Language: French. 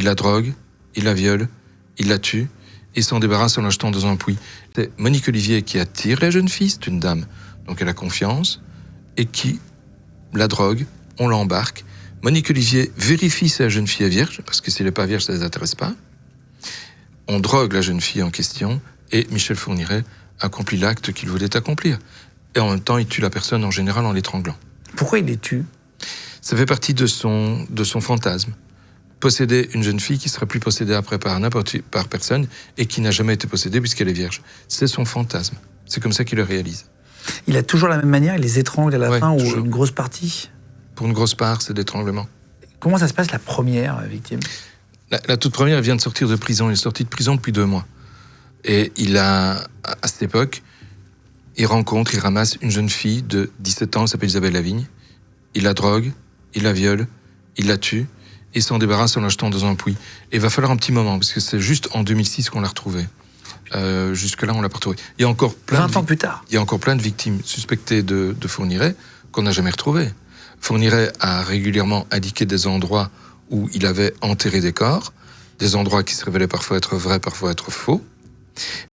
la drogue, il la viole, il la tue, et s'en débarrasse en la jetant dans un puits. C'est Monique Olivier qui attire la jeune fille, c'est une dame, donc elle a confiance, et qui la drogue, on l'embarque. Monique Olivier vérifie si la jeune fille est vierge, parce que si elle n'est pas vierge, ça ne les intéresse pas. On drogue la jeune fille en question, et Michel Fourniret accomplit l'acte qu'il voulait accomplir. Et en même temps, il tue la personne en général en l'étranglant. Pourquoi il les tue? Ça fait partie de son fantasme. Posséder une jeune fille qui sera plus possédée après par personne et qui n'a jamais été possédée puisqu'elle est vierge. C'est son fantasme. C'est comme ça qu'il le réalise. Il a toujours la même manière, il les étrangle à la fin toujours. ou une grosse partie? Pour une grosse part, c'est l'étranglement. Comment ça se passe la première victime? La toute première, elle vient de sortir de prison. Il est sorti de prison depuis 2 mois. Et à cette époque, il ramasse une jeune fille de 17 ans, elle s'appelle Isabelle Lavigne. Il la drogue, il la viole, il la tue, et s'en débarrasse en la jetant dans un puits. Et il va falloir un petit moment, parce que c'est juste en 2006 qu'on l'a retrouvée. Jusque-là, on l'a pas retrouvée. Il y a encore 20 ans plus tard. Il y a encore plein de victimes suspectées de Fourniret qu'on n'a jamais retrouvées. Fourniret a régulièrement indiqué des endroits où il avait enterré des corps, des endroits qui se révélaient parfois être vrais, parfois être faux.